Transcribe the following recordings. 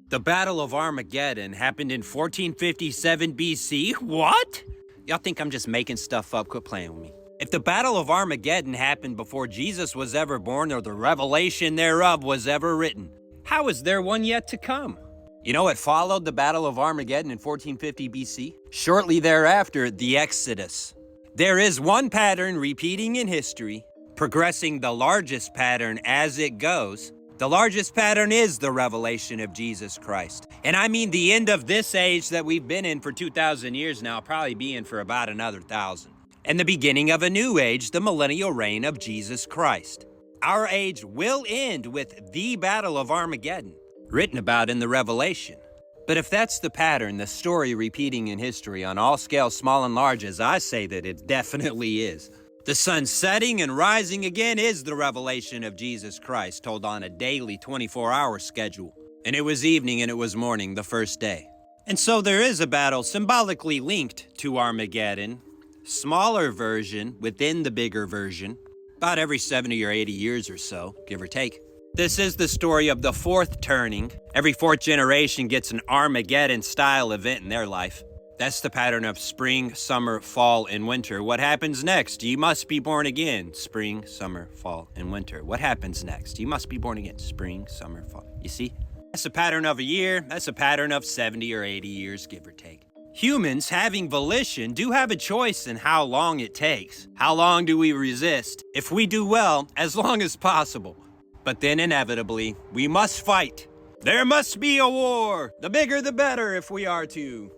The Battle of Armageddon happened in 1457 BC. What? Y'all think I'm just making stuff up? Quit playing with me. If the Battle of Armageddon happened before Jesus was ever born or the revelation thereof was ever written, how is there one yet to come? You know what followed the Battle of Armageddon in 1450 BC? Shortly thereafter, the Exodus. There is one pattern repeating in history, progressing the largest pattern as it goes. The largest pattern is the revelation of Jesus Christ. And I mean the end of this age that we've been in for 2,000 years now, probably be in for about another 1,000. And the beginning of a new age, the millennial reign of Jesus Christ. Our age will end with the Battle of Armageddon, written about in the Revelation. But if that's the pattern, the story repeating in history on all scales, small and large, as I say that it definitely is. The sun setting and rising again is the revelation of Jesus Christ, told on a daily 24-hour schedule. And it was evening and it was morning the first day. And so there is a battle symbolically linked to Armageddon, smaller version within the bigger version, about every 70 or 80 years or so, give or take. This is the story of the fourth turning. Every fourth generation gets an Armageddon-style event in their life. That's the pattern of spring, summer, fall, and winter. What happens next? You must be born again. Spring, summer, fall, and winter. What happens next? You must be born again. Spring, summer, fall. You see? That's a pattern of a year. That's a pattern of 70 or 80 years, give or take. Humans, having volition, do have a choice in how long it takes. How long do we resist? If we do well, as long as possible. But then inevitably, we must fight. There must be a war. The bigger the better if we are to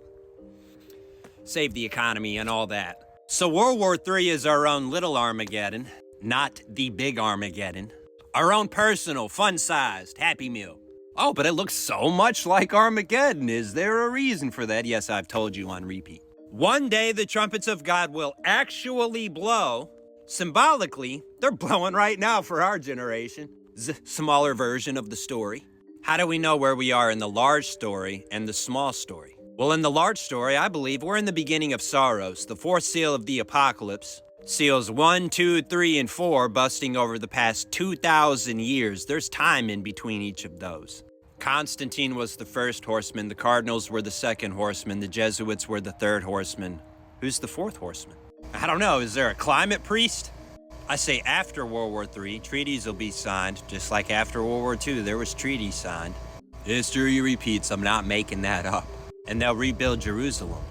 save the economy and all that. So World War III is our own little Armageddon, not the big Armageddon. Our own personal, fun-sized Happy Meal. Oh, but it looks so much like Armageddon. Is there a reason for that? Yes, I've told you on repeat. One day the trumpets of God will actually blow. Symbolically, they're blowing right now for our generation. Smaller version of the story. How do we know where we are in the large story and the small story? Well, in the large story, I believe we're in the beginning of sorrows, the fourth seal of the apocalypse. Seals 1, 2, 3, and 4 busting over the past 2,000 years. There's time in between each of those. Constantine was the first horseman, the Cardinals were the second horseman, the Jesuits were the third horseman. Who's the fourth horseman? I don't know, is there a climate priest? I say after World War III, treaties will be signed, just like after World War II, there was treaties signed. History repeats, I'm not making that up. And they'll rebuild Jerusalem,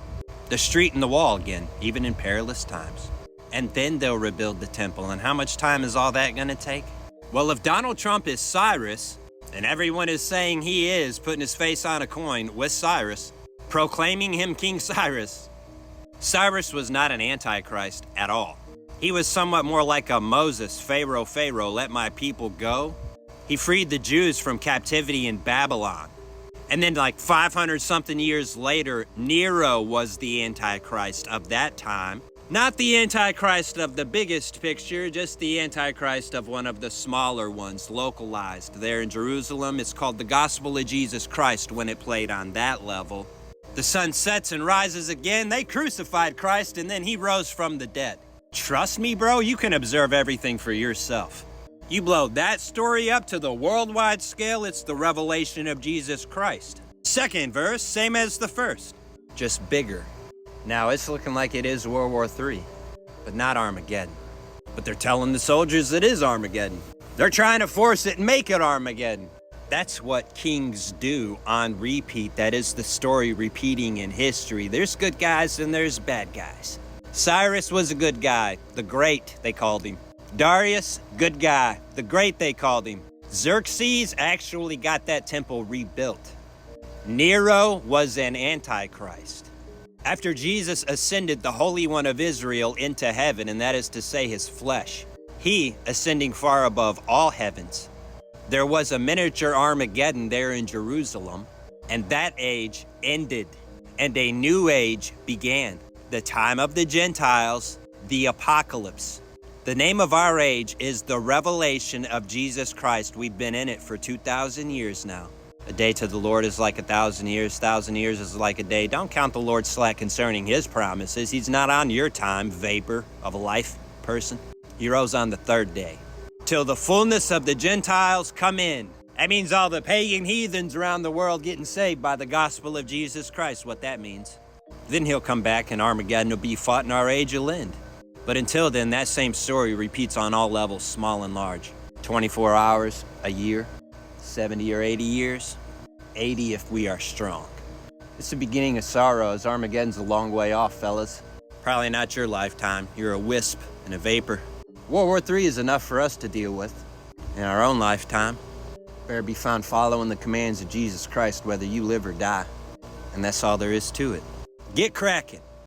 the street and the wall again, even in perilous times. And then they'll rebuild the temple. And how much time is all that gonna take? Well, if Donald Trump is Cyrus, and everyone is saying he is, putting his face on a coin with Cyrus, proclaiming him King Cyrus, Cyrus was not an antichrist at all. He was somewhat more like a Moses, Pharaoh, let my people go. He freed the Jews from captivity in Babylon. And then like 500 something years later, Nero was the Antichrist of that time. Not the Antichrist of the biggest picture, just the Antichrist of one of the smaller ones, localized there in Jerusalem. It's called the Gospel of Jesus Christ when it played on that level. The sun sets and rises again. They crucified Christ and then he rose from the dead. Trust me, bro, you can observe everything for yourself. You blow that story up to the worldwide scale, it's the revelation of Jesus Christ. Second verse, same as the first, just bigger. Now it's looking like it is World War III, but not Armageddon. But they're telling the soldiers it is Armageddon. They're trying to force it and make it Armageddon. That's what kings do on repeat. That is the story repeating in history. There's good guys and there's bad guys. Cyrus was a good guy, the Great, they called him. Darius, good guy. The Great, they called him. Xerxes actually got that temple rebuilt. Nero was an antichrist. After Jesus ascended the Holy One of Israel into heaven, and that is to say his flesh, he ascending far above all heavens, there was a miniature Armageddon there in Jerusalem, and that age ended, and a new age began. The time of the Gentiles, the apocalypse. The name of our age is the revelation of Jesus Christ. We've been in it for 2,000 years now. A day to the Lord is like 1,000 years. 1,000 years is like a day. Don't count the Lord slack concerning his promises. He's not on your time, vapor of a life person. He rose on the third day. Till the fullness of the Gentiles come in. That means all the pagan heathens around the world getting saved by the gospel of Jesus Christ, what that means. Then he'll come back and Armageddon will be fought and our age will end. But until then, that same story repeats on all levels, small and large. 24 hours, a year, 70 or 80 years, 80 if we are strong. It's the beginning of sorrow, as Armageddon's a long way off, fellas. Probably not your lifetime. You're a wisp and a vapor. World War III is enough for us to deal with. In our own lifetime, better be found following the commands of Jesus Christ whether you live or die. And that's all there is to it. Get cracking.